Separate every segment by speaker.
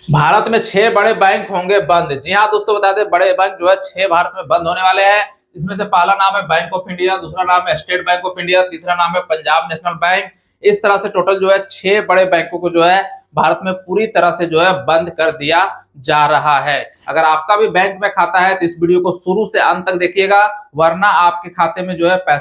Speaker 1: भारत में 6 बड़े बैंक होंगे बंद। जी हाँ दोस्तों, बता दें बड़े बैंक जो है 6 भारत में बंद होने वाले हैं। इसमें से पहला नाम है बैंक ऑफ इंडिया, दूसरा नाम है स्टेट बैंक ऑफ इंडिया, तीसरा नाम है पंजाब नेशनल बैंक। इस तरह से टोटल जो है 6 बड़े बैंकों को जो है भारत में पूरी तरह से जो है बंद कर दिया जा रहा है। अगर आपका भी बैंक में खाता है तो इस वीडियो को शुरू से अंत तक देखिएगा, वरना आपके खाते में जो है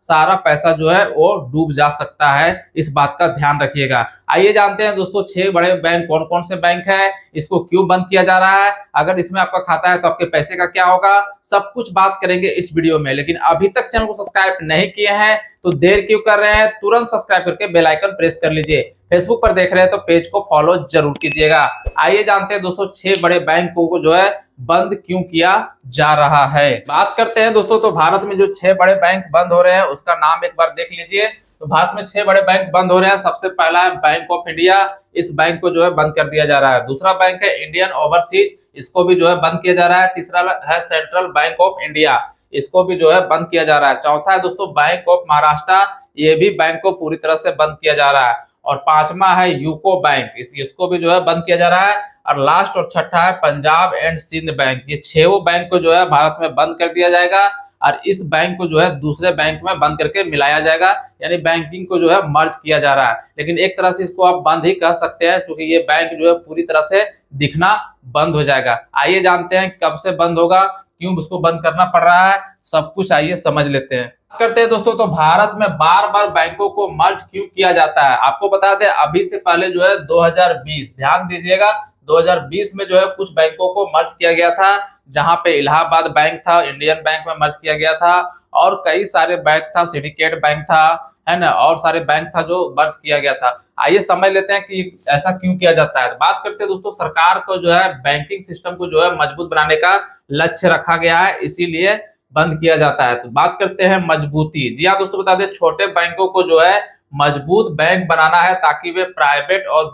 Speaker 1: सारा पैसा जो है वो डूब जा सकता है। इस बात का ध्यान रखिएगा। आइए जानते हैं दोस्तों 6 बड़े बैंक कौन कौन से बैंक है, इसको क्यों बंद किया जा रहा है, अगर इसमें आपका खाता है तो आपके पैसे का क्या होगा, सब कुछ बात करेंगे इस वीडियो में। लेकिन अभी तक चैनल को सब्सक्राइब नहीं किए हैं तो देर क्यों कर रहे हैं, तुरंत सब्सक्राइब करके बेल आइकन प्रेस कर लीजिए। फेसबुक पर देख रहे हैं तो पेज को फॉलो जरूर कीजिएगा। आइए जानते हैं दोस्तों 6 बड़े बैंकों को जो है बंद क्यों किया जा रहा है। बात करते हैं दोस्तों, तो भारत में जो 6 बड़े बैंक बंद हो रहे हैं उसका नाम एक बार देख लीजिए। तो भारत में 6 बड़े बैंक बंद हो रहे हैं। सबसे पहला है बैंक ऑफ इंडिया, इस बैंक को जो है बंद कर दिया जा रहा है। दूसरा बैंक है इंडियन ओवरसीज, इसको भी जो है बंद किया जा रहा है। तीसरा है सेंट्रल बैंक ऑफ इंडिया, इसको भी जो है बंद किया जा रहा है। चौथा है दोस्तों बैंक ऑफ महाराष्ट्र, ये भी बैंक को पूरी तरह से बंद किया जा रहा है। और पांचवा है यूको बैंक, इसको भी जो है बंद किया जा रहा है। और लास्ट और छठा है पंजाब एंड सिंध बैंक। ये 6 बैंक को जो है भारत में बंद कर दिया जाएगा और इस बैंक को जो है दूसरे बैंक में बंद करके मिलाया जाएगा, यानी बैंकिंग को जो है मर्ज किया जा रहा है। लेकिन एक तरह से इसको आप बंद ही कह सकते हैं, क्योंकि ये बैंक जो है पूरी तरह से दिखना बंद हो जाएगा। आइए जानते हैं कब से बंद होगा, क्यों उसको बंद करना पड़ रहा है, सब कुछ आइए समझ लेते हैं। करते हैं दोस्तों, तो भारत में बार बार बैंकों को मर्ज क्यों किया जाता है, आपको बता दें अभी से पहले जो है 2020, ध्यान दीजिएगा, 2020 में जो है कुछ बैंकों को मर्ज किया गया था। जहां पे इलाहाबाद बैंक था, इंडियन बैंक में मर्ज किया गया था, और कई सारे बैंक था, सिंडिकेट बैंक था, है ना, और सारे बैंक था जो मर्ज किया गया था। आइए समझ लेते हैं कि ऐसा क्यों किया जाता है। बात करते हैं दोस्तों, सरकार को जो है बैंकिंग सिस्टम को जो है मजबूत बनाने का लक्ष्य रखा गया है, इसीलिए बंद किया जाता है। तो बात करते हैं मजबूती। जी हाँ दोस्तों, बता दें छोटे बैंकों को जो है मजबूत बैंक बनाना है, ताकि वे प्राइवेट और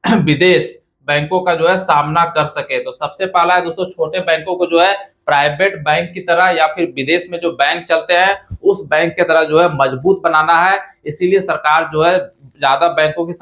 Speaker 1: विदेश बैंकों का जो है सामना कर सके। तो सबसे पहला है दोस्तों, छोटे बैंकों को जो है प्राइवेट बैंक की तरह या फिर विदेश में जो बैंक चलते हैं उस बैंक की तरह जो है मजबूत बनाना है। इसीलिए सरकार जो है ज्यादा बैंकों की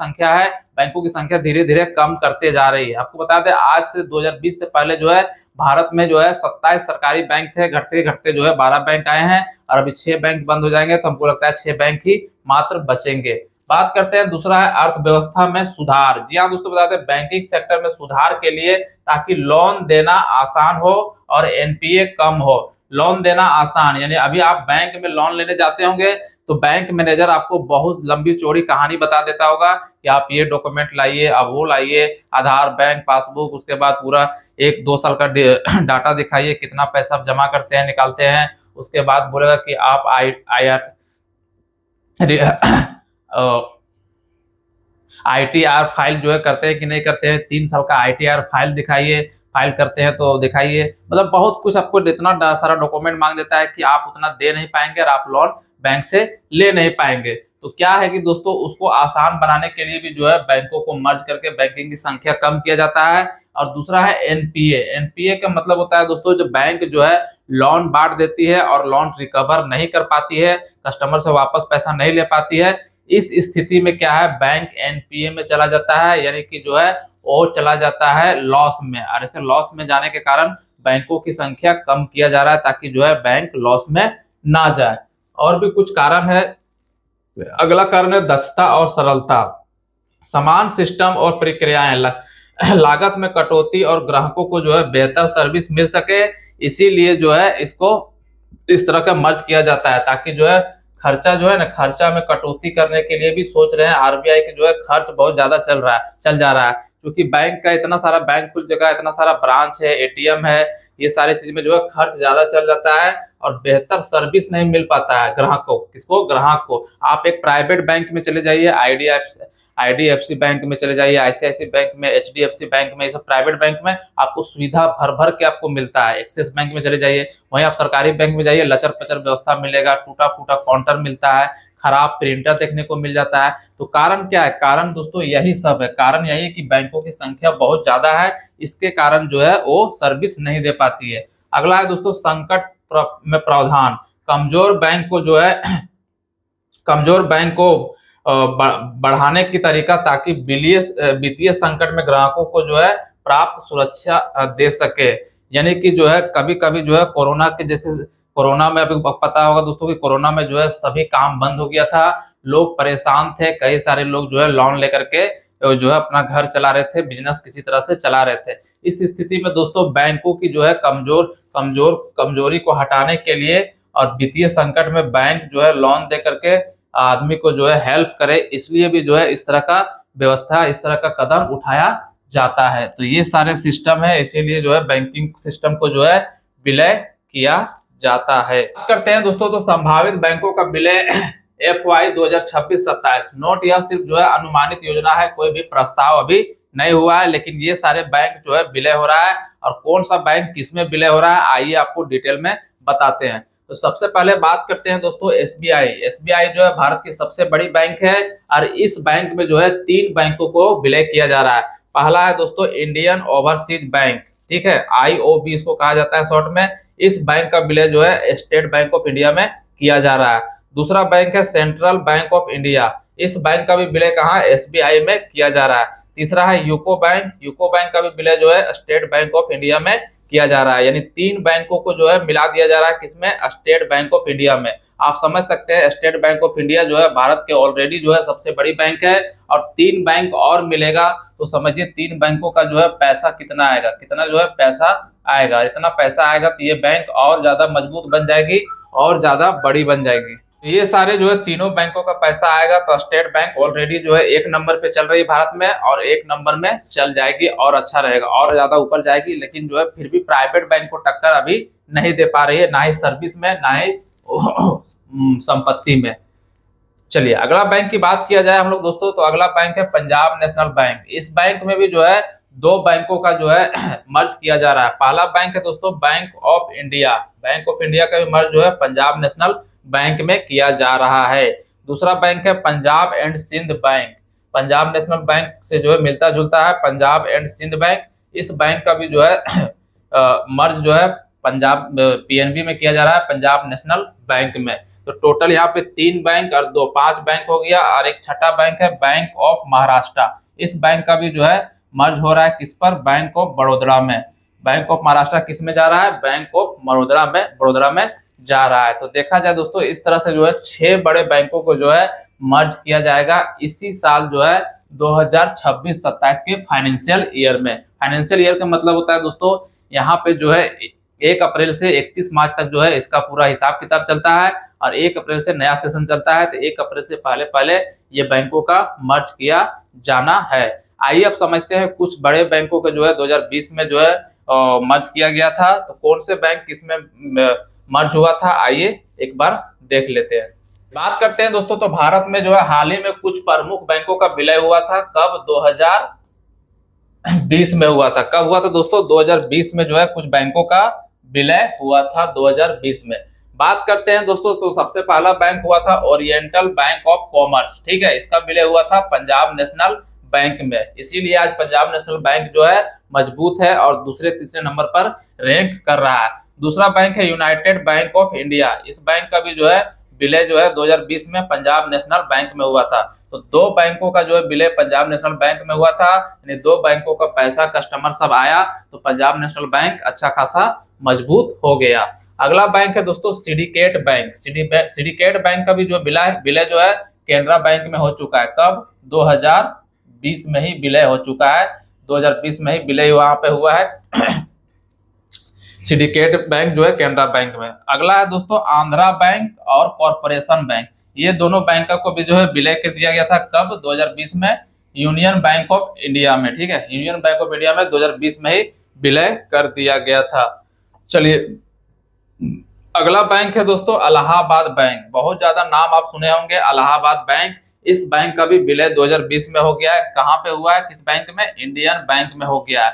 Speaker 1: संख्या धीरे धीरे कम करते जा रही है। आपको बता दें आज से 2020 से पहले जो है भारत में जो है 27 सरकारी बैंक थे, घटते घटते जो है 12 बैंक आए हैं, और अभी 6 बैंक बंद हो जाएंगे, तो हमको लगता है 6 बैंक ही मात्र बचेंगे। बात करते हैं दूसरा है अर्थव्यवस्था में सुधार। जी हाँ दोस्तों, बताते हैं बैंकिंग सेक्टर में सुधार के लिए, ताकि लोन देना आसान हो और एनपीए कम हो। लोन देना आसान, यानी अभी आप बैंक में लोन लेने जाते होंगे तो बैंक मैनेजर आपको बहुत लंबी चौड़ी कहानी बता देता होगा कि आप ये डॉक्यूमेंट लाइए, अब वो लाइए, आधार, बैंक पासबुक, उसके बाद पूरा 1-2 साल का डाटा दिखाइए, कितना पैसा आप जमा करते हैं निकालते हैं। उसके बाद बोलेगा कि आप आईटीआर फाइल जो है करते हैं कि नहीं करते हैं, 3 साल का आईटीआर फाइल दिखाइए, फाइल करते हैं तो दिखाइए। मतलब बहुत कुछ आपको इतना सारा डॉक्यूमेंट मांग देता है कि आप उतना दे नहीं पाएंगे और आप लोन बैंक से ले नहीं पाएंगे। तो क्या है कि दोस्तों उसको आसान बनाने के लिए भी जो है बैंकों को मर्ज करके बैंकिंग की संख्या कम किया जाता है। और दूसरा है एनपीए। एनपीए का मतलब होता है दोस्तों, जो बैंक जो है लोन बांट देती है और लोन रिकवर नहीं कर पाती है, कस्टमर से वापस पैसा नहीं ले पाती है, इस स्थिति में क्या है बैंक एनपीए में चला जाता है, यानी कि जो है वो चला जाता है लॉस में। और ऐसे लॉस में जाने के कारण बैंकों की संख्या कम किया जा रहा है, ताकि जो है बैंक लॉस में ना जाए। और भी कुछ कारण है। अगला कारण है दक्षता और सरलता। समान सिस्टम और प्रक्रियाएं, लागत में कटौती और ग्राहकों को जो है बेहतर सर्विस मिल सके, इसीलिए जो है इसको इस तरह का मर्ज किया जाता है, ताकि जो है खर्चा जो है ना, खर्चा में कटौती करने के लिए भी सोच रहे हैं। आरबीआई के जो है खर्च बहुत ज्यादा चल जा रहा है, क्योंकि बैंक का इतना सारा, बैंक खुल जगह, इतना सारा ब्रांच है, एटीएम है, ये सारी चीज में जो है खर्च ज्यादा चल जाता है और बेहतर सर्विस नहीं मिल पाता है ग्राहक को। किसको? ग्राहक को। आप एक प्राइवेट बैंक में चले जाइए, आईडीएफसी बैंक में चले जाइए, आईसीआईसीआई बैंक में, एचडीएफसी बैंक में, ये सब प्राइवेट बैंक में आपको सुविधा भर भर के आपको मिलता है। एक्सिस बैंक में चले जाइए, वहीं आप सरकारी बैंक में जाइए, लचर पचर व्यवस्था मिलेगा, टूटा फूटा काउंटर मिलता है, खराब प्रिंटर देखने को मिल जाता है। तो कारण क्या है? कारण दोस्तों यही सब है। कारण यही है कि बैंकों की संख्या बहुत ज्यादा है, इसके कारण जो है वो सर्विस नहीं दे पाती है। अगला है दोस्तों संकट में प्रावधान। कमजोर बैंक को जो है कमजोर बैंक को बढ़ाने की तरीका, ताकि वित्तीय संकट में ग्राहकों को जो है प्राप्त सुरक्षा दे सके। यानी कि जो है कभी कभी जो है कोरोना के जैसे, कोरोना में अभी पता होगा दोस्तों कि कोरोना में जो है सभी काम बंद हो गया था, लोग परेशान थे, कई सारे लोग जो है लोन लेकर के जो है अपना घर चला रहे थे, बिजनेस किसी तरह से चला रहे थे। इस स्थिति में दोस्तों बैंकों की जो है कमजोरी को हटाने के लिए और वित्तीय संकट में बैंक जो है लोन दे करके आदमी को जो है हेल्प करे, इसलिए भी जो है इस तरह का व्यवस्था, इस तरह का कदम उठाया जाता है। तो ये सारे सिस्टम है, इसीलिए जो है बैंकिंग सिस्टम को जो है विलय किया जाता है। बात करते हैं दोस्तों तो संभावित बैंकों का विलय FY 2026-27 नोट, यह सिर्फ जो है अनुमानित योजना है, कोई भी प्रस्ताव अभी नहीं हुआ है, लेकिन ये सारे बैंक जो है विलय हो रहा है। और कौन सा बैंक किसमें विलय हो रहा है आइए आपको डिटेल में बताते हैं। तो सबसे पहले बात करते हैं दोस्तों SBI जो है भारत की सबसे बड़ी बैंक है और इस बैंक में जो है 3 बैंकों को विलय किया जा रहा है। पहला है दोस्तों इंडियन ओवरसीज बैंक, ठीक है, IOB इसको कहा जाता है शॉर्ट में। इस बैंक का विलय जो है स्टेट बैंक ऑफ इंडिया में किया जा रहा है। दूसरा बैंक है सेंट्रल बैंक ऑफ इंडिया, इस बैंक का भी विलय कहाँ SBI में किया जा रहा है। तीसरा है यूको बैंक का भी विलय जो है स्टेट बैंक ऑफ इंडिया में किया जा रहा है। यानी 3 बैंकों को जो है मिला दिया जा रहा है किसमें, स्टेट बैंक ऑफ इंडिया में। आप समझ सकते हैं स्टेट बैंक ऑफ इंडिया जो है भारत के ऑलरेडी जो है सबसे बड़ी बैंक है और 3 बैंक और मिलेगा तो समझिए 3 बैंकों का जो है पैसा कितना आएगा, कितना जो है पैसा आएगा। इतना पैसा आएगा तो ये बैंक और ज्यादा मजबूत बन जाएगी और ज्यादा बड़ी बन जाएगी। ये सारे जो है तीनों बैंकों का पैसा आएगा तो स्टेट बैंक ऑलरेडी जो है 1 नंबर पे चल रही है भारत में और 1 नंबर में चल जाएगी और अच्छा रहेगा और ज्यादा ऊपर जाएगी। लेकिन जो है फिर भी प्राइवेट बैंक को टक्कर अभी नहीं दे पा रही है, ना ही सर्विस में ना ही संपत्ति में। चलिए अगला बैंक की बात किया जाए हम लोग दोस्तों तो अगला बैंक है पंजाब नेशनल बैंक। इस बैंक में भी जो है 2 बैंकों का जो है मर्ज किया जा रहा है। पहला बैंक है दोस्तों बैंक ऑफ इंडिया का भी मर्ज जो है पंजाब नेशनल बैंक में किया जा रहा है। दूसरा बैंक है Punjab and Sind bank, Punjab national bank से जो है मिलता जुलता है पंजाब एंड सिंध बैंक। इस बैंक का भी जो है मर्ज जो है पंजाब PNB में किया जा रहा है पंजाब नेशनल बैंक में। तो टोटल यहाँ पे 3 बैंक और 5 बैंक हो गया और एक छठा बैंक है बैंक ऑफ महाराष्ट्र। इस बैंक का भी जो है मर्ज हो रहा है किस पर, बैंक ऑफ बड़ोदरा में। बैंक ऑफ महाराष्ट्र किस में जा रहा है, बैंक ऑफ बड़ोदरा में जा रहा है। तो देखा जाए दोस्तों इस तरह से जो है 6 बड़े बैंकों को जो है मर्ज किया जाएगा इसी साल जो है 2026-27 के फाइनेंशियल ईयर में। फाइनेंशियल ईयर का मतलब होता है दोस्तों यहाँ पे जो है 1 अप्रैल से 31 मार्च तक जो है इसका पूरा हिसाब किताब चलता है और 1 अप्रैल से नया सेशन चलता है। तो 1 अप्रैल से पहले ये बैंकों का मर्ज किया जाना है। आइए अब समझते हैं कुछ बड़े बैंकों का जो है 2020 में जो है मर्ज किया गया था। तो कौन से बैंक किसमें मर्ज हुआ था आइए एक बार देख लेते हैं। बात करते हैं दोस्तों तो भारत में जो है हाल ही में कुछ प्रमुख बैंकों का विलय हुआ था। कब, 2020 में हुआ था। कब हुआ था दोस्तों, 2020 में जो है कुछ बैंकों का विलय हुआ था 2020 में। बात करते हैं दोस्तों तो सबसे पहला बैंक हुआ था ओरिएंटल बैंक ऑफ कॉमर्स, ठीक है, इसका विलय हुआ था पंजाब नेशनल बैंक में। इसीलिए आज पंजाब नेशनल बैंक जो है मजबूत है और दूसरे तीसरे नंबर पर रैंक कर रहा है। दूसरा बैंक है यूनाइटेड बैंक ऑफ इंडिया। इस बैंक का भी जो है विलय जो है 2020 में पंजाब नेशनल बैंक में हुआ था। तो 2 बैंकों का जो है विलय पंजाब नेशनल बैंक में हुआ था, यानी 2 बैंकों का पैसा कस्टमर सब आया तो पंजाब नेशनल बैंक अच्छा खासा मजबूत हो गया। अगला बैंक है दोस्तों सिंडिकेट बैंक। सिंडिकेट बैंक का भी जो विलय जो है केनरा बैंक में हो चुका है। कब, 2020 में ही विलय हो चुका है, 2020 में ही विलय वहां पे हुआ है सिंडिकेट बैंक जो है केनरा बैंक में। अगला है दोस्तों आंध्रा बैंक और कॉर्पोरेशन बैंक। ये दोनों बैंकों को भी जो है विलय कर दिया गया था। कब, 2020 में यूनियन बैंक ऑफ इंडिया में, ठीक है, यूनियन बैंक ऑफ इंडिया में 2020 में ही विलय कर दिया गया था। चलिए अगला बैंक है दोस्तों इलाहाबाद बैंक। बहुत ज्यादा नाम आप सुने होंगे इलाहाबाद बैंक। इस बैंक का भी विलय 2020 में हो गया है। कहाँ पे हुआ है, किस बैंक में, इंडियन बैंक में हो गया है।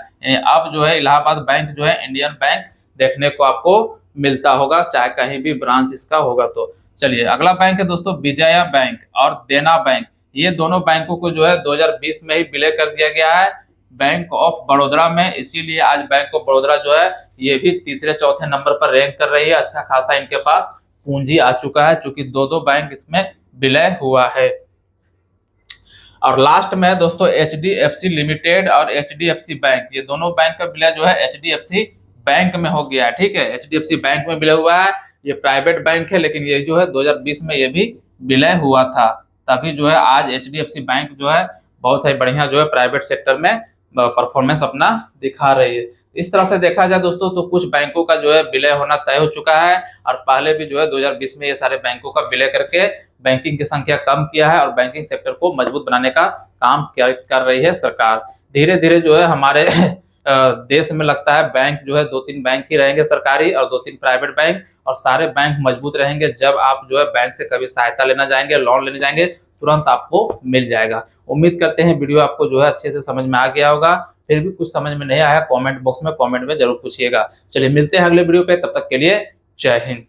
Speaker 1: अब जो है इलाहाबाद बैंक जो है इंडियन बैंक देखने को आपको मिलता होगा, चाहे कहीं भी ब्रांच इसका होगा। तो चलिए अगला बैंक है दोस्तों विजया बैंक और देना बैंक। ये दोनों बैंकों को जो है 2020 में ही विलय कर दिया गया है बैंक ऑफ बड़ोदरा में। इसीलिए आज बैंक ऑफ बड़ोदरा जो है ये भी तीसरे चौथे नंबर पर रैंक कर रही है। अच्छा खासा इनके पास पूंजी आ चुका है, चूंकि 2 बैंक इसमें विलय हुआ है। और लास्ट में दोस्तों HDFC लिमिटेड और HDFC बैंक, ये दोनों बैंक का विलय जो है HDFC बैंक में हो गया है। ठीक है, HDFC बैंक में विलय हुआ है। ये प्राइवेट बैंक है, लेकिन ये जो है 2020 में ये भी विलय हुआ था। तभी जो है आज HDFC बैंक जो है बहुत ही बढ़िया जो है प्राइवेट सेक्टर में परफॉर्मेंस अपना दिखा रही है। इस तरह से देखा जाए दोस्तों तो कुछ बैंकों का जो है विलय होना तय हो चुका है, और पहले भी जो है 2020 में ये सारे बैंकों का विलय करके बैंकिंग की संख्या कम किया है और बैंकिंग सेक्टर को मजबूत बनाने का काम कर रही है सरकार। धीरे धीरे जो है हमारे देश में लगता है बैंक जो है 2-3 बैंक ही रहेंगे सरकारी और 2-3 प्राइवेट बैंक, और सारे बैंक मजबूत रहेंगे। जब आप जो है बैंक से कभी सहायता लेना जाएंगे, लोन लेने जाएंगे, तुरंत आपको मिल जाएगा। उम्मीद करते हैं वीडियो आपको जो है अच्छे से समझ में आ गया होगा। फिर भी कुछ समझ में नहीं आया कमेंट बॉक्स में कमेंट में जरूर पूछिएगा। चलिए मिलते हैं अगले वीडियो पे, तब तक के लिए जय हिंद।